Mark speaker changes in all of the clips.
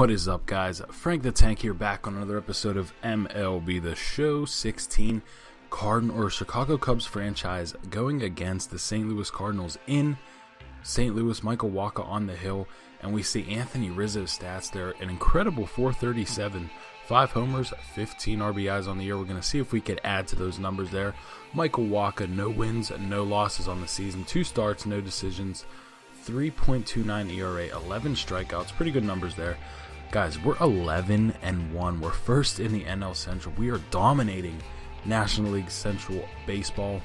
Speaker 1: What is up, guys? Frank the Tank here, back on another episode of MLB The Show. 16 Chicago Cubs franchise going against the St. Louis Cardinals in St. Louis. Michael Wacha on the hill, and we see Anthony Rizzo's stats there. An incredible 437, 5 homers, 15 RBIs on the year. We're going to see if we could add to those numbers there. Michael Wacha, no wins, no losses on the season, 2 starts, no decisions, 3.29 ERA, 11 strikeouts, pretty good numbers there. Guys, we're 11-1. We're first in the NL Central. We are dominating National League Central baseball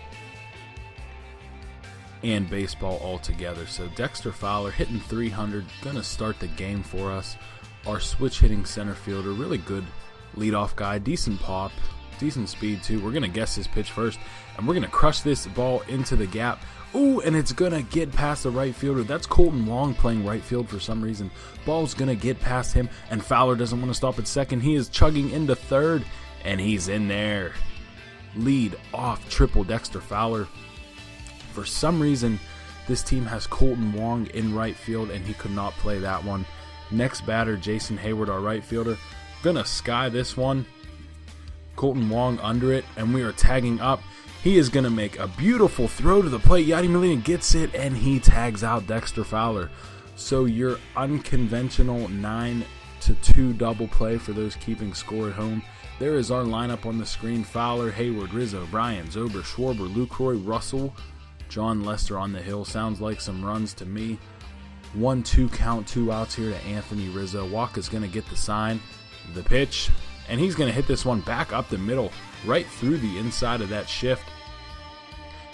Speaker 1: and baseball altogether. So Dexter Fowler hitting 300, gonna start the game for us. Our switch hitting center fielder, really good leadoff guy, decent pop, decent speed too. We're gonna guess his pitch first, and we're gonna crush this ball into the gap. Ooh, and it's going to get past the right fielder. That's Colton Wong playing right field for some reason. Ball's going to get past him, and Fowler doesn't want to stop at second. He is chugging into third, and he's in there. Lead off triple Dexter Fowler. For some reason, this team has Colton Wong in right field, and he could not play that one. Next batter, Jason Hayward, our right fielder. Going to sky this one. Colton Wong under it, and we are tagging up. He is going to make a beautiful throw to the plate. Yadi Molina gets it, and he tags out Dexter Fowler. So your unconventional 9-2 double play for those keeping score at home. There is our lineup on the screen. Fowler, Hayward, Rizzo, Bryan, Zober, Schwarber, Lucroy, Russell, John Lester on the hill. Sounds like some runs to me. 1-2 count, 2 outs here to Anthony Rizzo. Wacha's going to get the sign, the pitch, and he's going to hit this one back up the middle, right through the inside of that shift.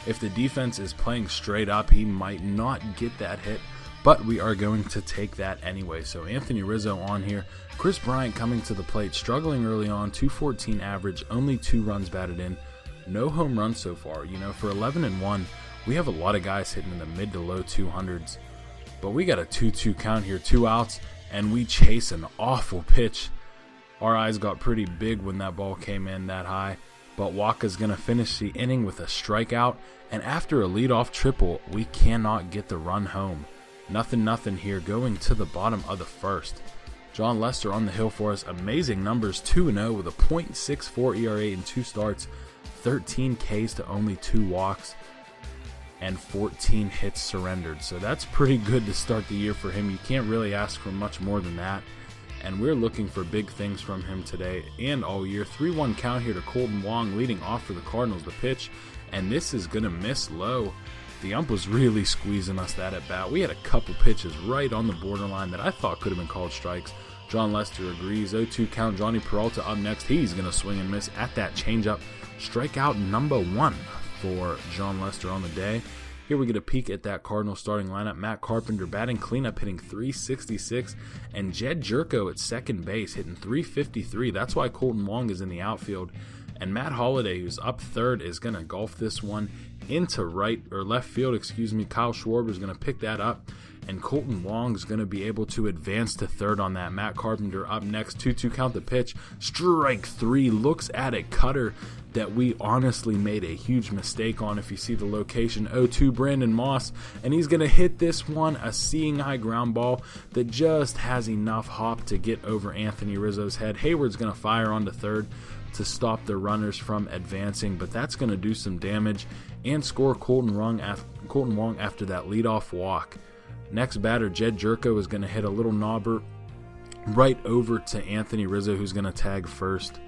Speaker 1: If the defense is playing straight up, he might not get that hit, but we are going to take that anyway. So Anthony Rizzo on here. Chris Bryant coming to the plate, struggling early on, 214 average, only 2 runs batted in, no home runs so far. You know, for 11-1, we have a lot of guys hitting in the mid to low 200s, but we got a 2-2 count here, 2 outs, and we chase an awful pitch. Our eyes got pretty big when that ball came in that high, but Wacha's going to finish the inning with a strikeout, and after a leadoff triple, we cannot get the run home. Nothing here, going to the bottom of the first. John Lester on the hill for us. Amazing numbers, 2-0 with a .64 ERA in 2 starts, 13 Ks to only 2 walks, and 14 hits surrendered. So that's pretty good to start the year for him. You can't really ask for much more than that. And we're looking for big things from him today and all year. 3-1 count here to Colton Wong, leading off for the Cardinals. The pitch, and this is going to miss low. The ump was really squeezing us that at bat. We had a couple pitches right on the borderline that I thought could have been called strikes. John Lester agrees. 0-2 count. Johnny Peralta up next. He's going to swing and miss at that changeup. Strikeout number 1 for John Lester on the day. Here we get a peek at that Cardinal starting lineup. Matt Carpenter batting cleanup, hitting .366, and Jed Jerko at second base, hitting .353. That's why Colton Wong is in the outfield. And Matt Holliday, who's up third, is going to golf this one into left field. Kyle Schwarber is going to pick that up, and Colton Wong is going to be able to advance to third on that. Matt Carpenter up next. 2-2 count the pitch. Strike 3. Looks at a cutter that we honestly made a huge mistake on. If you see the location, 0-2 Brandon Moss, and he's going to hit this one, a seeing eye ground ball that just has enough hop to get over Anthony Rizzo's head. Hayward's going to fire onto third to stop the runners from advancing, but that's going to do some damage and score Colton Wong after that leadoff walk. Next batter, Jed Jerko, is going to hit a little knobber right over to Anthony Rizzo, who's going to tag first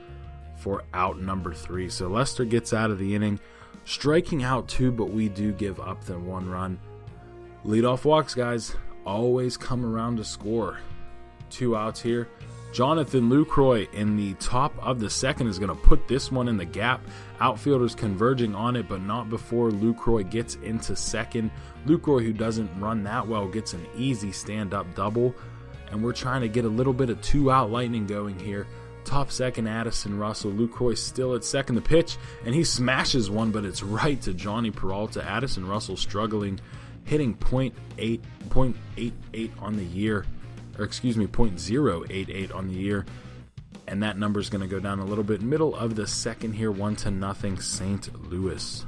Speaker 1: for out number 3. So Lester gets out of the inning, striking out 2, but we do give up the 1 run. Leadoff walks, guys, always come around to score. 2 outs here. Jonathan Lucroy in the top of the second is going to put this one in the gap. Outfielders converging on it, but not before Lucroy gets into second. Lucroy, who doesn't run that well, gets an easy stand-up double, and we're trying to get a little bit of 2-out lightning going here. Top second, Addison Russell. Lucroy still at second. The pitch, and he smashes one, but it's right to Johnny Peralta. Addison Russell struggling, hitting .88 on the year, .088 on the year, and that number is going to go down a little bit. Middle of the second here, 1-0 St. Louis.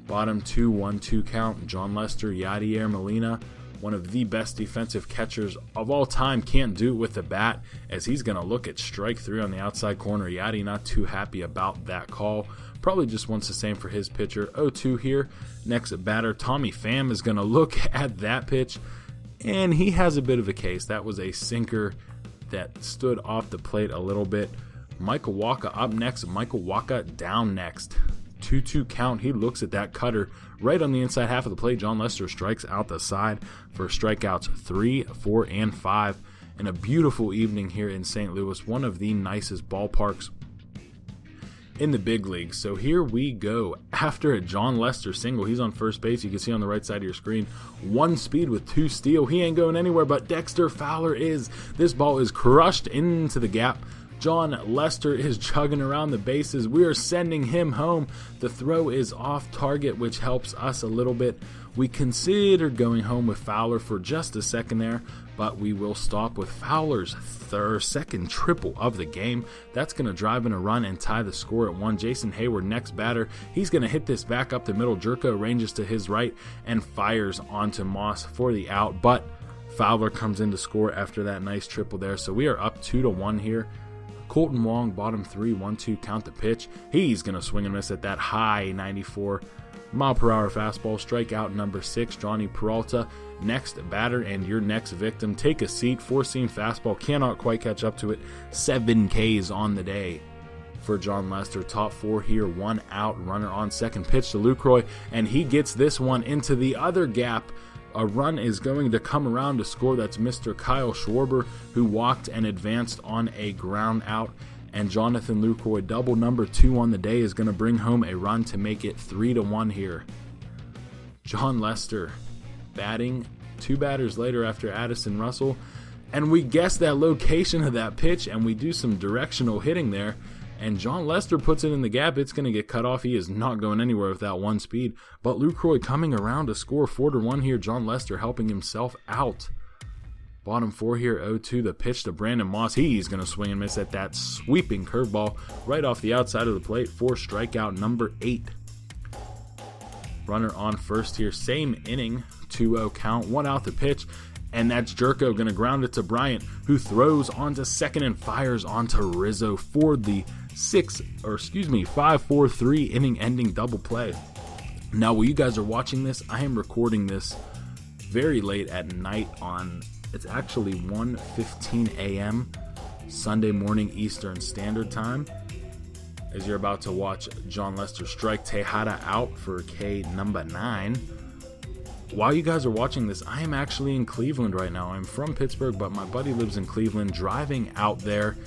Speaker 1: Bottom 2, 1-2 count. John Lester, Yadier Molina, one of the best defensive catchers of all time, can't do it with the bat, as he's going to look at strike 3 on the outside corner. Yadi not too happy about that call. Probably just wants the same for his pitcher. 0-2 here. Next batter, Tommy Pham is going to look at that pitch, and he has a bit of a case. That was a sinker that stood off the plate a little bit. Michael Wacha up next. Michael Wacha down next. 2-2 count. He looks at that cutter right on the inside half of the plate. Jon Lester strikes out the side for strikeouts 3, 4, and 5. And a beautiful evening here in St. Louis. One of the nicest ballparks in the big leagues. So here we go. After a Jon Lester single, he's on first base. You can see on the right side of your screen, 1 speed with 2 steal. He ain't going anywhere, but Dexter Fowler is. This ball is crushed into the gap. Jon Lester is chugging around the bases. We are sending him home. The throw is off target, which helps us a little bit. We considered going home with Fowler for just a second there, but we will stop with Fowler's second triple of the game. That's going to drive in a run and tie the score at 1. Jason Hayward, next batter. He's going to hit this back up the middle. Jerko ranges to his right and fires onto Moss for the out, but Fowler comes in to score after that nice triple there. So we are up 2-1 here. Colton Wong, bottom 3, 1-2 count the pitch. He's going to swing and miss at that high 94 mile per hour fastball. Strikeout number 6, Johnny Peralta, next batter and your next victim. Take a seat. 4-seam fastball, cannot quite catch up to it. 7 Ks on the day for Jon Lester. Top 4 here, 1 out, runner on second. Pitch to Lucroy, and he gets this one into the other gap. A run is going to come around to score. That's Mr. Kyle Schwarber, who walked and advanced on a ground out. And Jonathan Lucroy, double number 2 on the day, is going to bring home a run to make it 3-1 here. Jon Lester batting 2 batters later after Addison Russell. And we guess that location of that pitch, and we do some directional hitting there. And Jon Lester puts it in the gap. It's going to get cut off. He is not going anywhere with that 1 speed. But Lucroy coming around to score 4-1 here. Jon Lester helping himself out. Bottom 4 here, 0-2. The pitch to Brandon Moss. He's going to swing and miss at that sweeping curveball right off the outside of the plate for strikeout number 8. Runner on first here. Same inning, 2-0 count. 1 out the pitch. And that's Jerko going to ground it to Bryant, who throws onto second and fires onto Rizzo for the 5-4-3 inning-ending double play. Now, while you guys are watching this, I am recording this very late at night it's actually 1:15 a.m. Sunday morning Eastern Standard Time, as you're about to watch Jon Lester strike Tejada out for K number 9. While you guys are watching this, I am actually in Cleveland right now. I'm from Pittsburgh, but my buddy lives in Cleveland. Driving out there,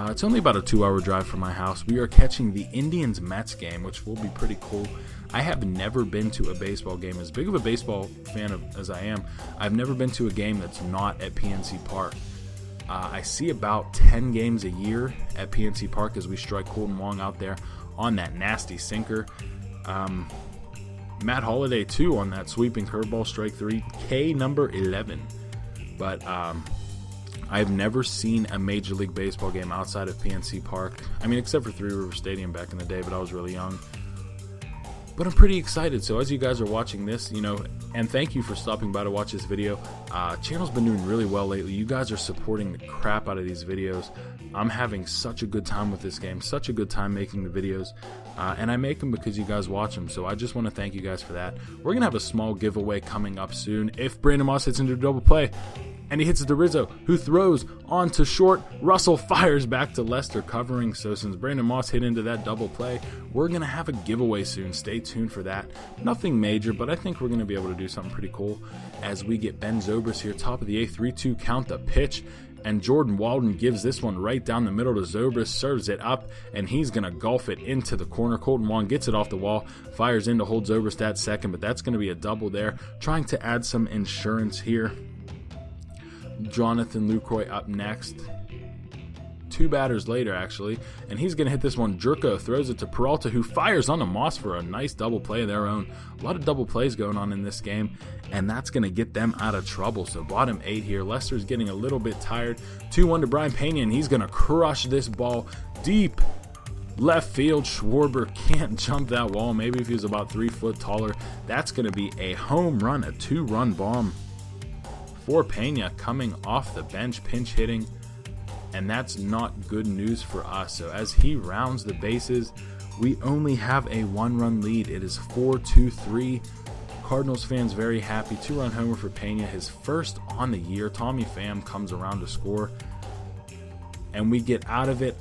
Speaker 1: it's only about a 2-hour drive from my house. We are catching the Indians-Mets game, which will be pretty cool. I have never been to a baseball game. As big of a baseball fan as I am, I've never been to a game that's not at PNC Park. I see about 10 games a year at PNC Park as we strike Colton Wong out there on that nasty sinker. Matt Holliday, too, on that sweeping curveball, strike 3, K number 11. But I've never seen a Major League Baseball game outside of PNC Park. I mean, except for Three River Stadium back in the day, but I was really young. But I'm pretty excited. So as you guys are watching this, and thank you for stopping by to watch this video. Channel's been doing really well lately. You guys are supporting the crap out of these videos. I'm having such a good time with this game, such a good time making the videos, and I make them because you guys watch them. So I just want to thank you guys for that. We're gonna have a small giveaway coming up soon. If Brandon Moss hits into a double play, and he hits it to Rizzo, who throws onto short. Russell fires back to Lester covering. So since Brandon Moss hit into that double play, we're going to have a giveaway soon. Stay tuned for that. Nothing major, but I think we're going to be able to do something pretty cool as we get Ben Zobrist here, top of the 8th, 3-2 count the pitch. And Jordan Walden gives this one right down the middle to Zobrist, serves it up, and he's going to golf it into the corner. Colton Wong gets it off the wall, fires in to hold Zobrist at second, but that's going to be a double there, trying to add some insurance here. Jonathan Lucroy up next. 2 batters later, actually, and he's going to hit this one. Jerko throws it to Peralta, who fires onto Moss for a nice double play of their own. A lot of double plays going on in this game, and that's going to get them out of trouble. So bottom 8 here. Lester's getting a little bit tired. 2-1 to Brian Pena, and he's going to crush this ball deep left field. Schwarber can't jump that wall. Maybe if he was about 3 foot taller, that's going to be a home run, a 2-run bomb. for Pena coming off the bench, pinch hitting, and that's not good news for us. So as he rounds the bases, we only have a 1-run lead. It is 4-2-3. Cardinals fans very happy. 2-run homer for Pena, his first on the year. Tommy Pham comes around to score, and we get out of it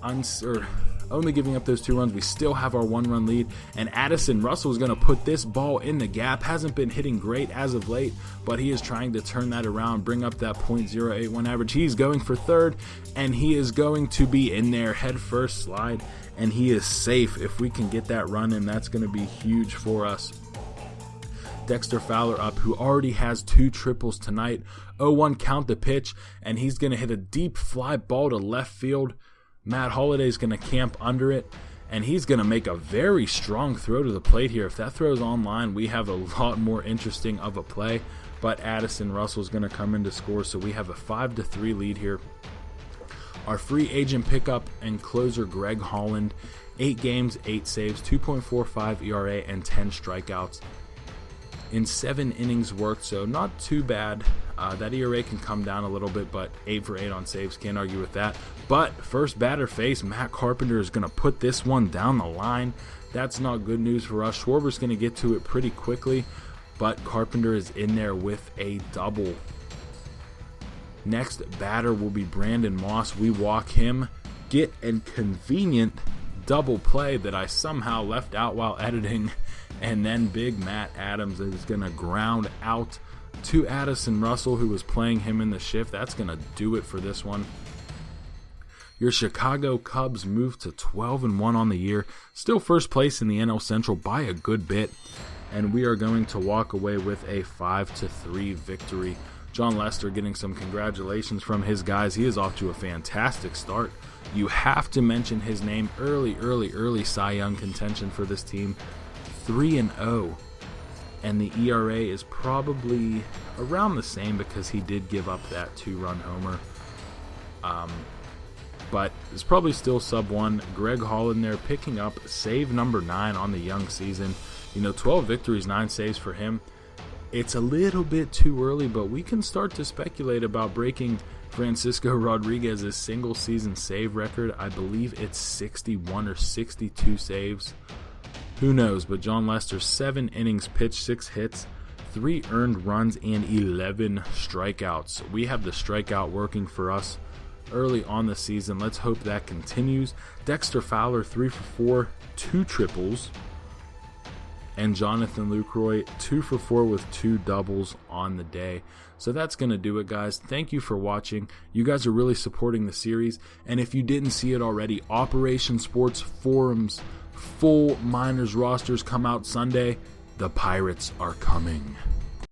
Speaker 1: only giving up those 2 runs. We still have our 1-run lead, and Addison Russell is going to put this ball in the gap. Hasn't been hitting great as of late, but he is trying to turn that around, bring up that .081 average. He's going for third, and he is going to be in there, head first slide, and he is safe. If we can get that run in, that's going to be huge for us. Dexter Fowler up, who already has 2 triples tonight. 0-1 count the pitch, and he's going to hit a deep fly ball to left field. Matt Holliday's going to camp under it, and he's going to make a very strong throw to the plate here. If that throws online, we have a lot more interesting of a play, but Addison Russell's going to come in to score, so we have a 5-3 lead here. Our free agent pickup and closer Greg Holland, 8 games, 8 saves, 2.45 ERA, and 10 strikeouts in 7 innings worked, so not too bad. That ERA can come down a little bit, but 8 for 8 on saves, can't argue with that. But first batter face, Matt Carpenter is going to put this one down the line. That's not good news for us. Schwarber's going to get to it pretty quickly, but Carpenter is in there with a double. Next batter will be Brandon Moss. We walk him, get a convenient double play that I somehow left out while editing, and then big Matt Adams is going to ground out to Addison Russell, who was playing him in the shift. That's going to do it for this one. Your Chicago Cubs move to 12-1 on the year, still first place in the NL Central by a good bit, and we are going to walk away with a 5-3 victory. John Lester getting some congratulations from his guys. He is off to a fantastic start. You have to mention his name. Early Cy Young contention for this team. 3-0, and the ERA is probably around the same because he did give up that 2-run homer. But it's probably still sub-1. Greg Holland there picking up save number 9 on the young season. 12 victories, 9 saves for him. It's a little bit too early, but we can start to speculate about breaking Francisco Rodriguez's single season save record. I believe it's 61 or 62 saves. Who knows, but John Lester, 7 innings pitched, 6 hits, 3 earned runs, and 11 strikeouts. We have the strikeout working for us early on the season. Let's hope that continues. Dexter Fowler, 3 for 4, 2 triples. And Jonathan Lucroy, 2 for 4 with 2 doubles on the day. So that's going to do it, guys. Thank you for watching. You guys are really supporting the series. And if you didn't see it already, Operation Sports Forums full minors rosters come out Sunday. The Pirates are coming.